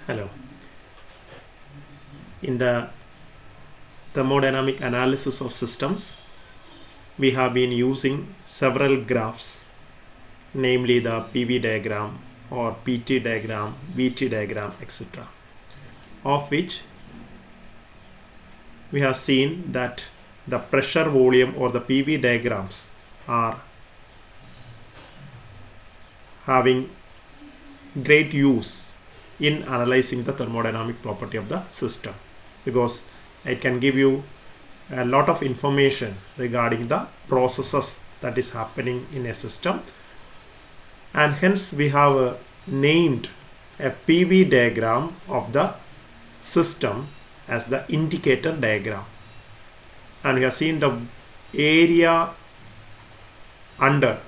Hello. In the thermodynamic analysis of systems, we have been using several graphs, namely the PV diagram or PT diagram, VT diagram, etc., of which we have seen that the pressure volume or the PV diagrams are having great use in analyzing the thermodynamic property of the system, because it can give you a lot of information regarding the processes that is happening in a system, and hence we have named a PV diagram of the system as the indicator diagram, and we have seen the area under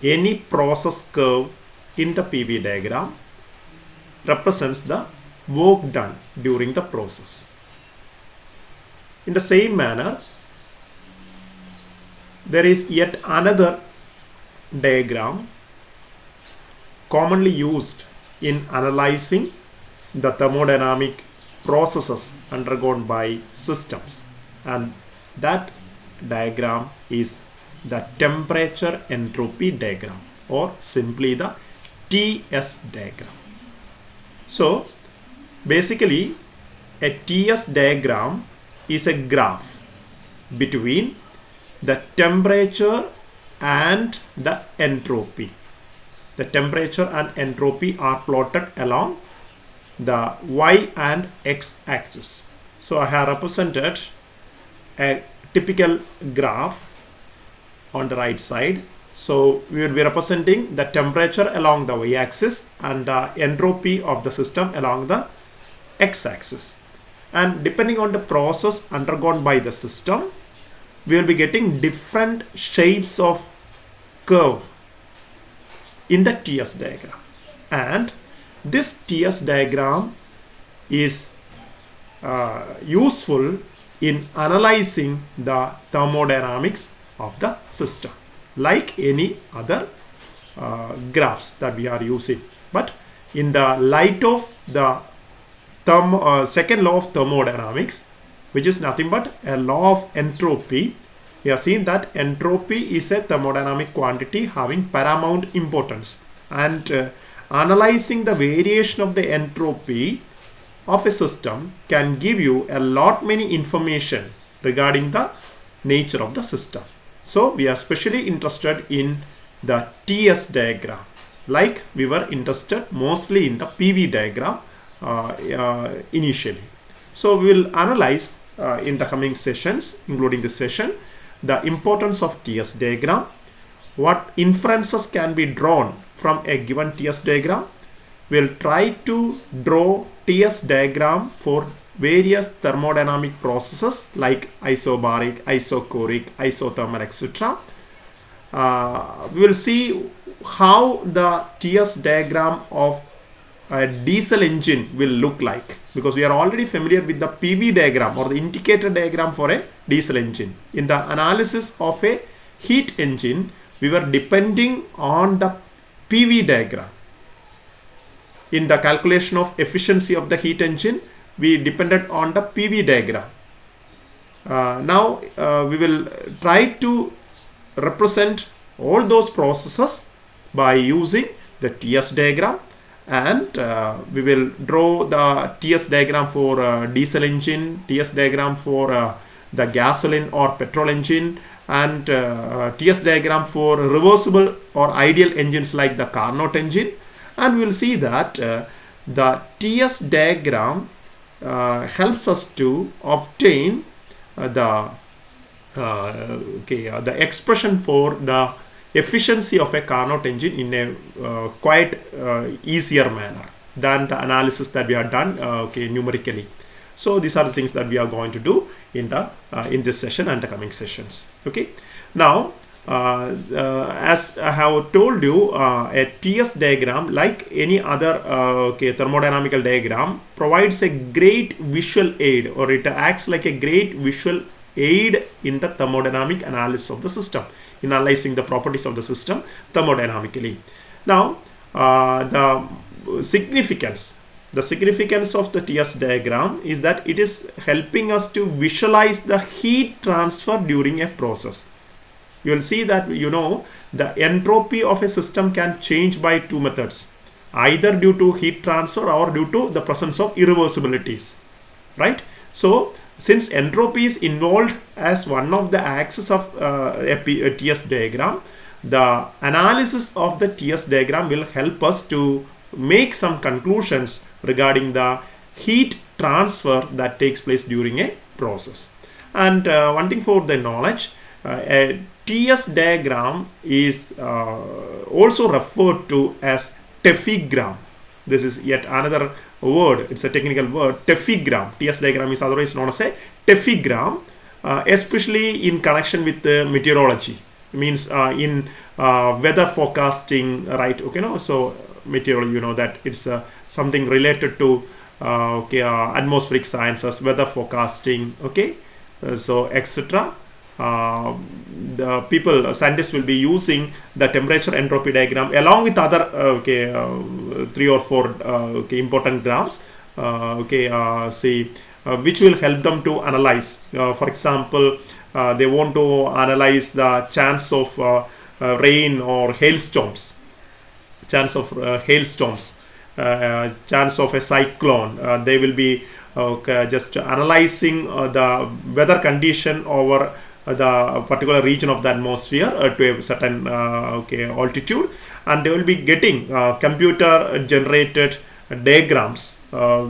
any process curve in the PV diagram represents the work done during the process. In the same manner, there is yet another diagram commonly used in analyzing the thermodynamic processes undergone by systems, and that diagram is the temperature entropy diagram, or simply the TS diagram. So basically, a TS diagram is a graph between the temperature and the entropy. The temperature and entropy are plotted along the y and x axis. So I have represented a typical graph on the right side. So we will be representing the temperature along the y-axis and the entropy of the system along the x-axis. And depending on the process undergone by the system, we will be getting different shapes of curve in the TS diagram. And this TS diagram is useful in analyzing the thermodynamics of the system, like any other graphs that we are using. But in the light of the second law of thermodynamics, which is nothing but a law of entropy, we have seen that entropy is a thermodynamic quantity having paramount importance, and analyzing the variation of the entropy of a system can give you a lot many information regarding the nature of the system. So we are especially interested in the TS diagram, like we were interested mostly in the PV diagram initially. So we will analyze in the coming sessions, including this session, the importance of TS diagram, what inferences can be drawn from a given TS diagram. We will try to draw TS diagram for various thermodynamic processes like isobaric, isochoric, isothermal, etc. We will see how the TS diagram of a diesel engine will look like, because we are already familiar with the PV diagram or the indicator diagram for a diesel engine. In the analysis of a heat engine, we were depending on the PV diagram. In the calculation of efficiency of the heat engine, we depended on the PV diagram. Now we will try to represent all those processes by using the TS diagram, and we will draw the TS diagram for diesel engine, TS diagram for the gasoline or petrol engine, and TS diagram for reversible or ideal engines like the Carnot engine. And we will see that the TS diagram helps us to obtain the expression for the efficiency of a Carnot engine in a quite easier manner than the analysis that we have done numerically. So these are the things that we are going to do in this session and the coming sessions. Okay. Now, as I have told you, a TS diagram, like any other thermodynamical diagram, provides a great visual aid, or it acts like a great visual aid in the thermodynamic analysis of the system, in analyzing the properties of the system thermodynamically. Now, the significance The significance of the TS diagram is that it is helping us to visualize the heat transfer during a process. You will see that, the entropy of a system can change by two methods, either due to heat transfer or due to the presence of irreversibilities, right? So since entropy is involved as one of the axes of a TS diagram, the analysis of the TS diagram will help us to make some conclusions regarding the heat transfer that takes place during a process. And one thing for the knowledge, a TS diagram is also referred to as tephigram. This is yet another word, it's a technical word, tephigram. TS diagram is otherwise known as a tephigram, especially in connection with meteorology. It means in weather forecasting, right? Okay, no? So meteorology, that it's something related to atmospheric sciences, weather forecasting, okay, so etc. The scientists will be using the temperature entropy diagram along with other 3 or 4 important graphs, which will help them to analyze. For example, they want to analyze the chance of rain or hailstorms, chance of chance of a cyclone. They will be just analyzing the weather condition over the particular region of the atmosphere to a certain altitude, and they will be getting computer generated diagrams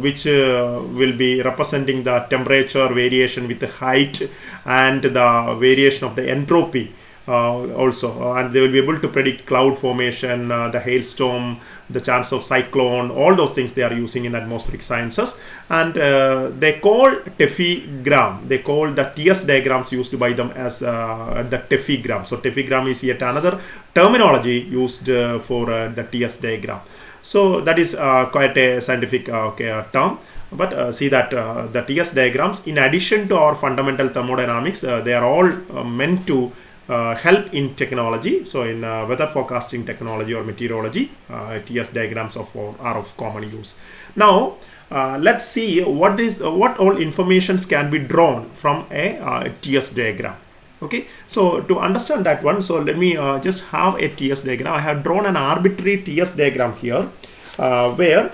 which will be representing the temperature variation with the height and the variation of the entropy also, and they will be able to predict cloud formation, the hailstorm, the chance of cyclone, all those things they are using in atmospheric sciences. And they call tephigram, they call the TS diagrams used by them as the tephigram. So tephigram is yet another terminology used for the TS diagram. So that is quite a scientific term. But see that the TS diagrams, in addition to our fundamental thermodynamics, they are all meant to help in technology. So in weather forecasting technology or meteorology, TS diagrams are of common use. Now let's see what all informations can be drawn from a TS diagram. Okay, so to understand that one, so let me just have a TS diagram. I have drawn an arbitrary TS diagram here, where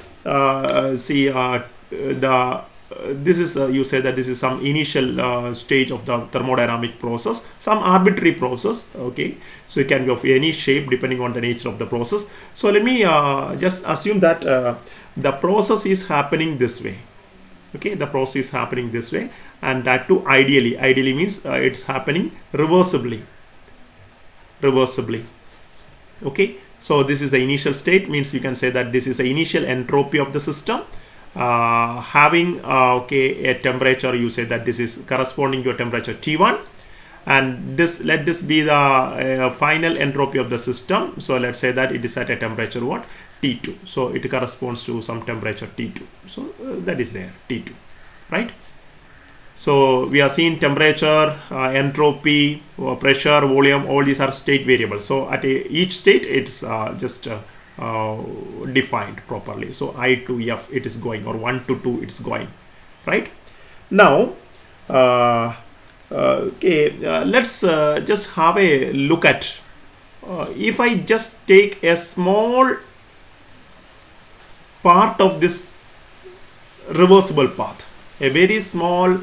this is you say that this is some initial stage of the thermodynamic process, some arbitrary process. Okay, so it can be of any shape depending on the nature of the process. So let me just assume that the process is happening this way. Okay, the process is happening this way, and that too ideally means it's happening reversibly. Okay, so this is the initial state, means you can say that this is the initial entropy of the system, having a temperature. You say that this is corresponding to a temperature T1, and let this be the final entropy of the system. So let's say that it is at a temperature what, T2. So it corresponds to some temperature T2. So that is there, T2, right? So we are seeing temperature, entropy, pressure, volume, all these are state variables. So at each state it's just defined properly. So I to F it is going, or 1 to 2 it's going, right? Now let's just have a look at if I just take a small part of this reversible path, a very small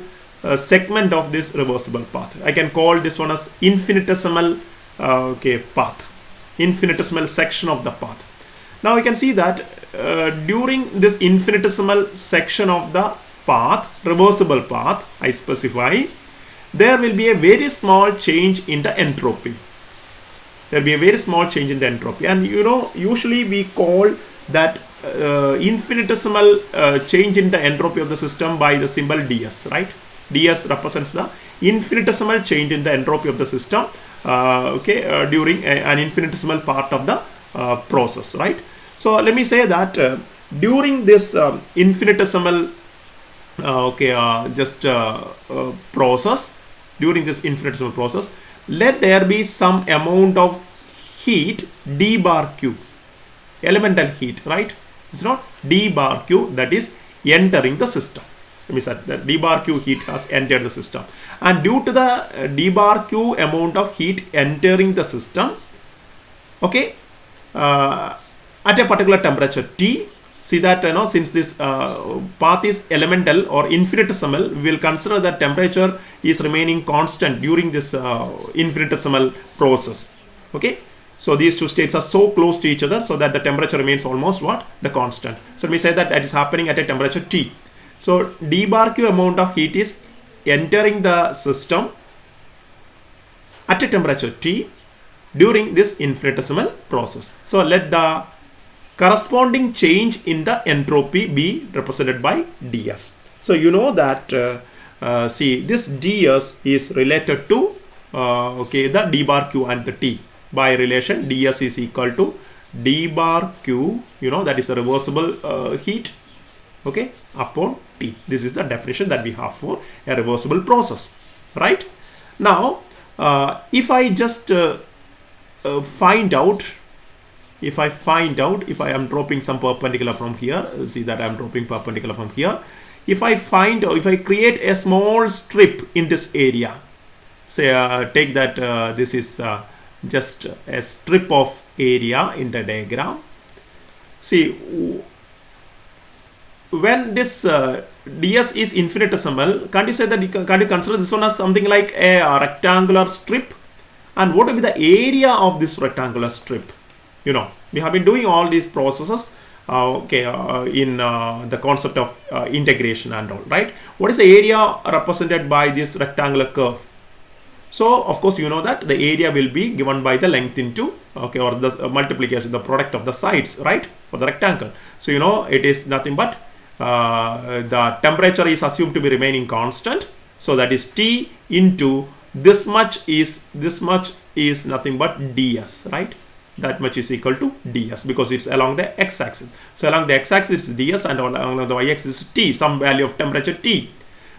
segment of this reversible path. I can call this one as infinitesimal path, infinitesimal section of the path. Now you can see that during this infinitesimal section of the path, reversible path, I specify, there will be a very small change in the entropy. There will be a very small change in the entropy, and usually we call that infinitesimal change in the entropy of the system by the symbol ds, right? ds represents the infinitesimal change in the entropy of the system during an infinitesimal part of the process, right? So let me say that during this infinitesimal process, during this infinitesimal process, let there be some amount of heat d bar q, elemental heat, right? It's not d bar q that is entering the system. Let me say that d bar q heat has entered the system, and due to the d bar q amount of heat entering the system, okay, at a particular temperature T, see that since this path is elemental or infinitesimal, we will consider that temperature is remaining constant during this infinitesimal process. Okay, so these two states are so close to each other, so that the temperature remains almost what? The constant. So let me say that that is happening at a temperature T. So d bar q amount of heat is entering the system at a temperature T during this infinitesimal process. So let the corresponding change in the entropy be represented by ds. So you know that see, this ds is related to okay, the d bar q and the T by relation. ds is equal to d bar q, you know, that is a reversible heat, okay, upon T. This is the definition that we have for a reversible process, right? Now if I just find out, if I am dropping some perpendicular from here, see that I am dropping perpendicular from here. If I find, or if I create a small strip in this area, say take that this is just a strip of area in the diagram. See, when this ds is infinitesimal, can't you say that, can't you consider this one as something like a rectangular strip? And what will be the area of this rectangular strip? You know, we have been doing all these processes in the concept of integration and all, right? What is the area represented by this rectangular curve? So of course you know that the area will be given by the length into, okay, or the multiplication, the product of the sides, right, for the rectangle. So you know it is nothing but the temperature is assumed to be remaining constant, so that is T into this much is nothing but ds, right? That much is equal to ds because it's along the x-axis. So along the x-axis is ds, and along the y-axis is T, some value of temperature T.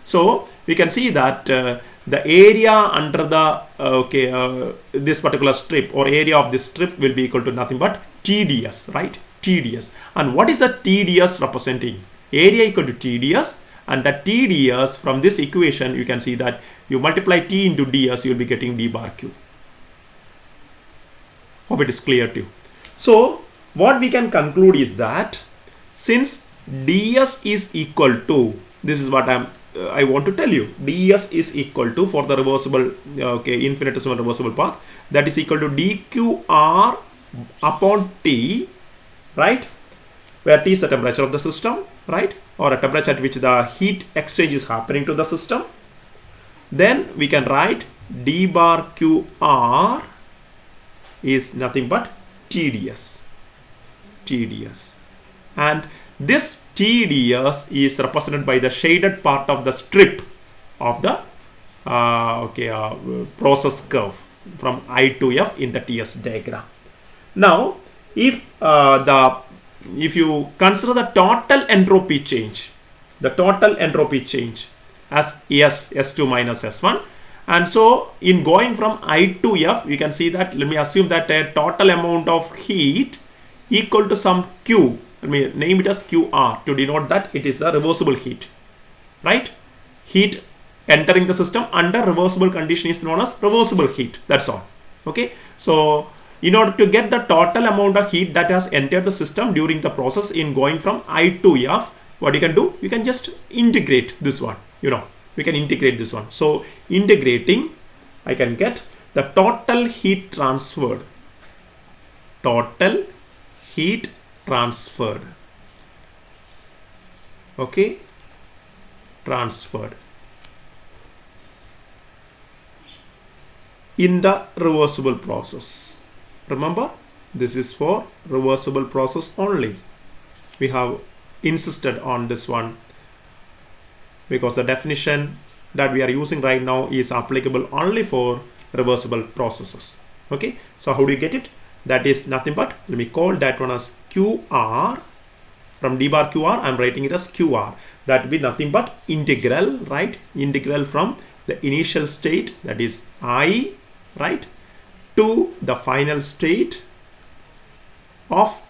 So we can see that the area under the this particular strip, or area of this strip, will be equal to nothing but TDS, right? TDS. And what is the TDS representing? Area equal to TDS, and the TDS from this equation, you can see that you multiply T into ds, you will be getting d bar q. Hope it is clear to you. So what we can conclude is that since ds is equal to, this is what I want to tell you, ds is equal to, for the reversible infinitesimal reversible path, that is equal to dqr upon T, right, where T is the temperature of the system, right, or a temperature at which the heat exchange is happening to the system. Then we can write d bar qr is nothing but TDS, and this TDS is represented by the shaded part of the strip of the process curve from I to F in the TS diagram. Now if you consider the total entropy change as S2 minus S1, and so in going from I to F, we can see that, let me assume that a total amount of heat equal to some Q, let me name it as QR to denote that it is a reversible heat, right? Heat entering the system under reversible condition is known as reversible heat, that's all. Okay, so in order to get the total amount of heat that has entered the system during the process in going from I to F, what you can do, you can just integrate this one, you know, we can integrate this one. So integrating, I can get the total heat transferred, okay, transferred in the reversible process. Remember, this is for reversible process only. We have insisted on this one because the definition that we are using right now is applicable only for reversible processes. Okay, so how do you get it? That is nothing but, let me call that one as QR. From d bar QR, I am writing it as QR. That will be nothing but integral, right? Integral from the initial state, that is I, right, to the final state of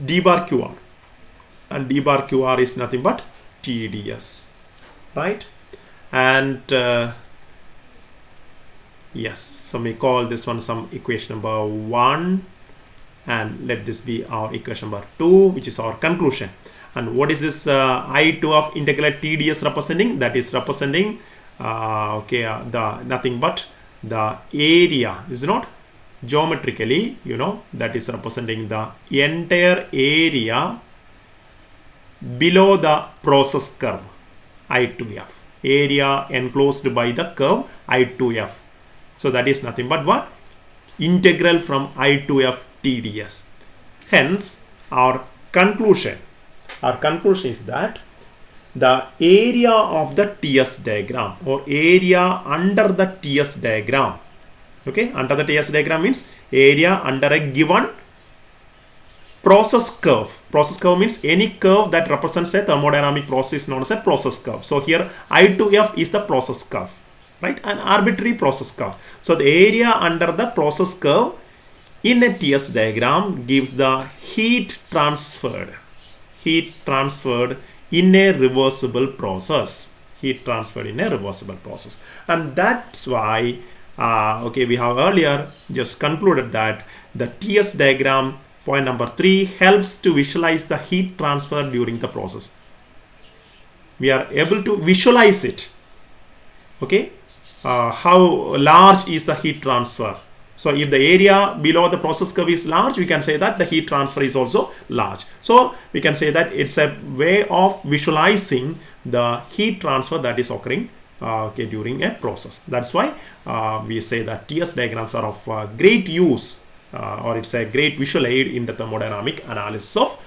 d bar QR. and d bar qr is nothing but TDS, right? And yes, so we call this one some equation number 1, and let this be our equation number 2, which is our conclusion. And what is this I2 of integral TDS representing? That is representing the nothing but the area, is not geometrically, that is representing the entire area below the process curve I2F, area enclosed by the curve I2F. So that is nothing but what? Integral from I2F TDS. Hence, our conclusion is that the area of the TS diagram, or area under the TS diagram, okay, under the TS diagram means area under a given process curve. Process curve means any curve that represents a thermodynamic process known as a process curve. So here I2F is the process curve, right? An arbitrary process curve. So the area under the process curve in a TS diagram gives the heat transferred in a reversible process. And that's why we have earlier just concluded that the TS diagram, point number 3, helps to visualize the heat transfer during the process. We are able to visualize it. Okay, how large is the heat transfer? So if the area below the process curve is large, we can say that the heat transfer is also large. So we can say that it's a way of visualizing the heat transfer that is occurring during a process. That's why we say that TS diagrams are of great use, or it's a great visual aid in the thermodynamic analysis of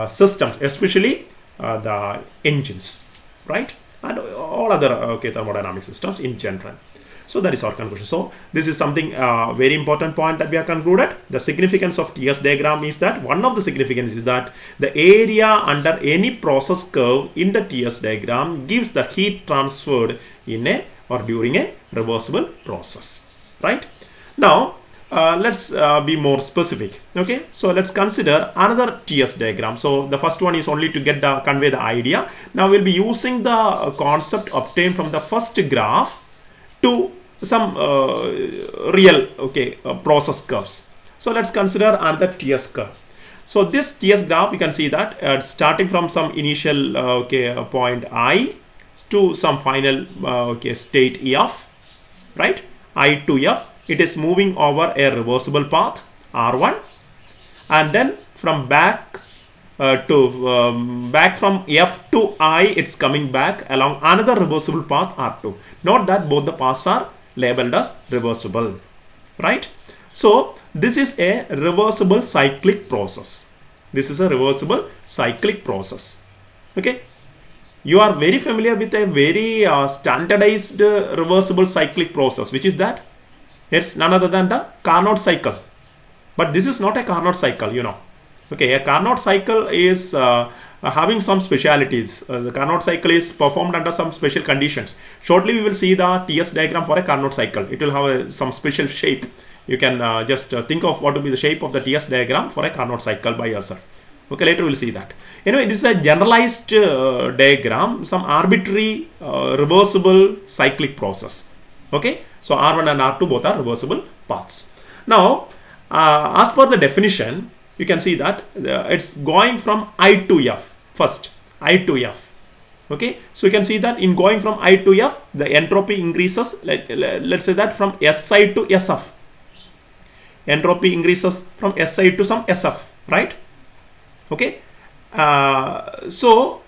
systems, especially the engines, right? And all other thermodynamic systems in general. So that is our conclusion. So this is something very important point that we have concluded. The significance of TS diagram is that one of the significance is that the area under any process curve in the TS diagram gives the heat transferred in a or during a reversible process, right? Now let's be more specific. Okay, so let's consider another TS diagram. So the first one is only to convey the idea. Now we'll be using the concept obtained from the first graph to some real process curves. So let's consider another TS curve. So this TS graph, you can see that starting from some initial point I to some final state F, right? I to F, it is moving over a reversible path R1, and then from back from F to I, it's coming back along another reversible path R2. Note that both the paths are labeled as reversible, right? So this is a reversible cyclic process. Okay, you are very familiar with a very standardized reversible cyclic process, which is that it's none other than the Carnot cycle. But this is not a Carnot cycle, Okay, a Carnot cycle is having some specialities. The Carnot cycle is performed under some special conditions. Shortly, we will see the TS diagram for a Carnot cycle. It will have some special shape. You can just think of what will be the shape of the TS diagram for a Carnot cycle by yourself. Okay, later we'll see that. Anyway, this is a generalized diagram, some arbitrary reversible cyclic process. Okay, so R1 and R2 both are reversible paths. Now, as per the definition, you can see that it's going from I to F first. I to F. Okay, so you can see that in going from I to F, the entropy increases. Let's say that from Si to Sf. Entropy increases from Si to some Sf, right? Okay. So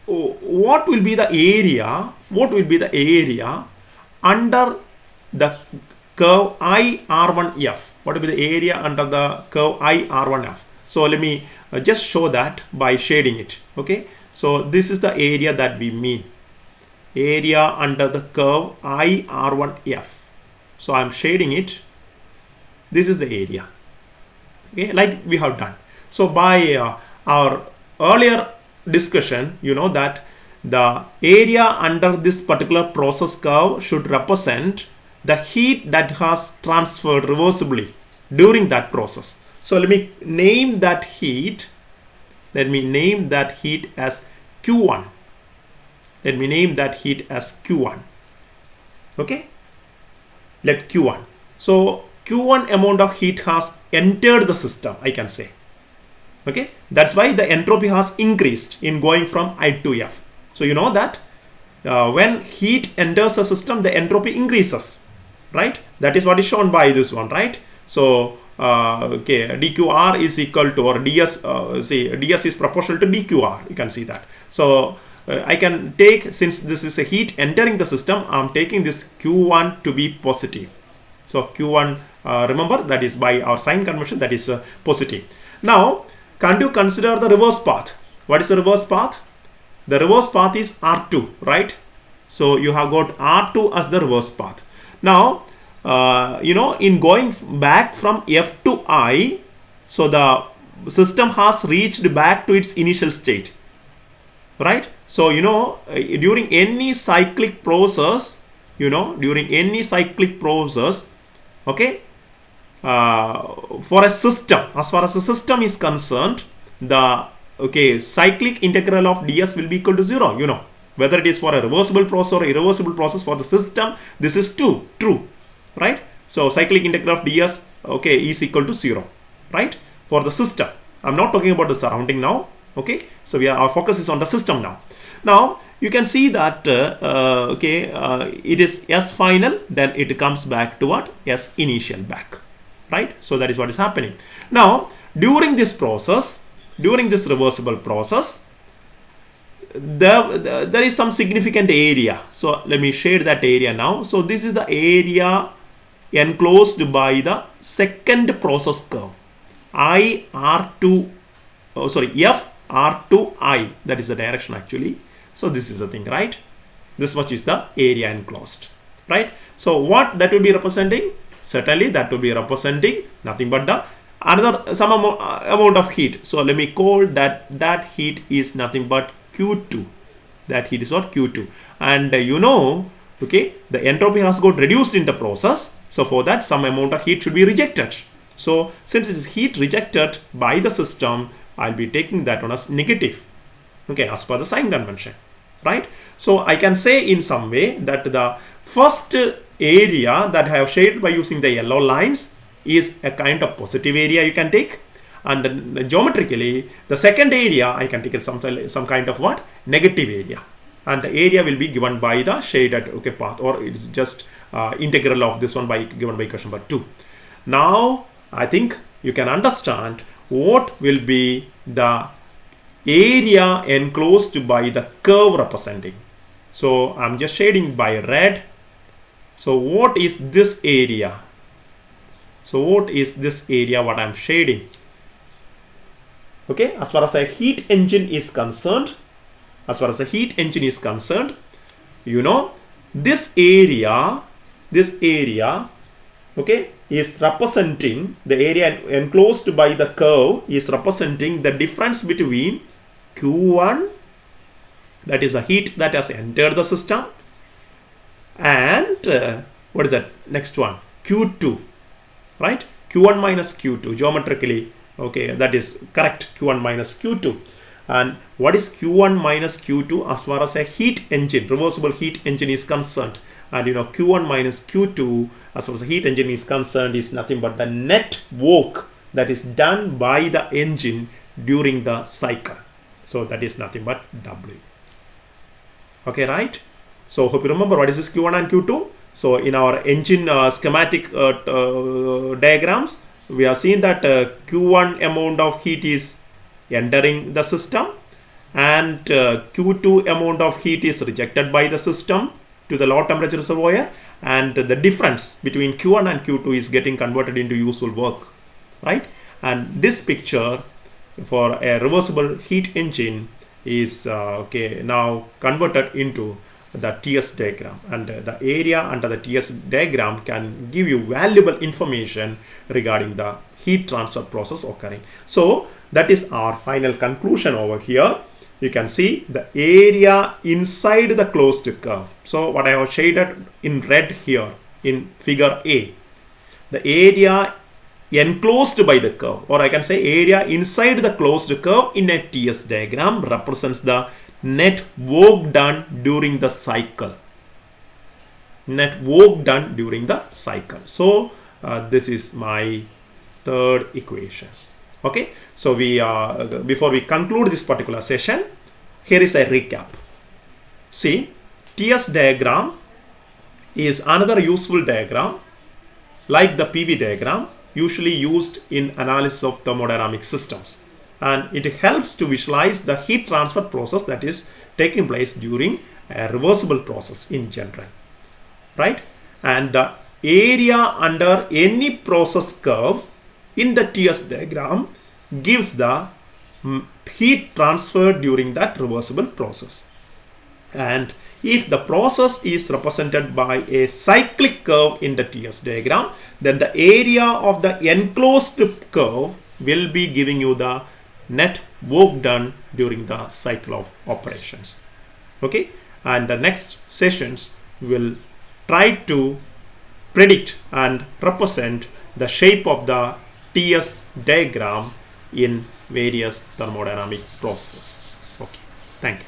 what will be the area? What will be the area under the curve I R1F? What will be the area under the curve I R1F? So let me just show that by shading it. Okay, so this is the area that we mean. Area under the curve I R1F. So I am shading it. This is the area. Okay, like we have done. So by our earlier discussion, you know that the area under this particular process curve should represent the heat that has transferred reversibly during that process. So let me name that heat let me name that heat as Q1. Let me name that heat as Q1. Okay, let Q1. So Q1 amount of heat has entered the system, I can say. Okay, that's why the entropy has increased in going from I to F. So you know that when heat enters a system, the entropy increases, right? That is what is shown by this one, right? So okay, dqr is equal to, or ds, see, ds is proportional to dqr. You can see that. So I can take, since this is a heat entering the system, I'm taking this Q1 to be positive. So Q1, remember, that is by our sign convention, that is positive. Now, can you consider the reverse path? What is the reverse path? The reverse path is R2, right? So you have got R2 as the reverse path. Now, you know, in going back from F to I, so the system has reached back to its initial state, right? So, you know, during any cyclic process, okay, for a system, as far as the system is concerned, the cyclic integral of ds will be equal to 0, you know, whether it is for a reversible process or irreversible process. For the system, this is true, right? So cyclic integral of ds, okay, is equal to 0, right? For the system, I'm not talking about the surrounding now. Okay, so our focus is on the system now. Now you can see that it is S final, then it comes back to what? S initial back, right? So that is what is happening. Now during this process, during this reversible process, there is some significant area. So let me shade that area now. So this is the area enclosed by the second process curve, F R2I, that is the direction actually. So this is the thing, right? This much is the area enclosed, right? So what that will be representing? Certainly that will be representing nothing but the some amount of heat. So let me call that heat is nothing but Q2. That heat is what? Q2. And you know, okay, the entropy has got reduced in the process. So for that, some amount of heat should be rejected. So since it is heat rejected by the system, I'll be taking that one as negative, okay, as per the sign convention, right? So I can say in some way that the first area that I have shaded by using the yellow lines is a kind of positive area you can take, and then geometrically the second area I can take it some kind of what? Negative area, and the area will be given by the shaded path, or it's just integral of this one given by equation number 2. Now I think you can understand what will be the area enclosed by the curve representing. So I'm just shading by red. So what is this area? So what is this area what I'm shading? Okay, as far as a heat engine is concerned, you know, this area, okay, is representing the area enclosed by the curve, is representing the difference between Q1, that is the heat that has entered the system, and what is that next one? Q2, right? Q1 minus Q2 geometrically, okay, that is correct, Q1 minus Q2. And what is Q1 minus Q2 as far as a heat engine, reversible heat engine is concerned? And you know, Q1 minus Q2 as far as the heat engine is concerned is nothing but the net work that is done by the engine during the cycle. So that is nothing but W. Okay, right? So hope you remember what is this Q1 and Q2. So in our engine schematic diagrams, we have seen that Q1 amount of heat is entering the system, and Q2 amount of heat is rejected by the system to the low temperature reservoir, and the difference between Q1 and Q2 is getting converted into useful work, right? And this picture for a reversible heat engine is now converted into the TS diagram, and the area under the TS diagram can give you valuable information regarding the heat transfer process occurring. So that is our final conclusion over here. You can see the area inside the closed curve. So what I have shaded in red here in figure A, the area enclosed by the curve, or I can say area inside the closed curve in a TS diagram represents the net work done during the cycle. Net work done during the cycle. So this is my third equation. Okay, so we before we conclude this particular session, here is a recap. See, TS diagram is another useful diagram like the PV diagram, usually used in analysis of thermodynamic systems, and it helps to visualize the heat transfer process that is taking place during a reversible process in general, right? And the area under any process curve in the TS diagram gives the heat transfer during that reversible process. And if the process is represented by a cyclic curve in the TS diagram, then the area of the enclosed curve will be giving you the net work done during the cycle of operations. Okay, and the next sessions will try to predict and represent the shape of the TS diagram in various thermodynamic processes. Okay, thank you.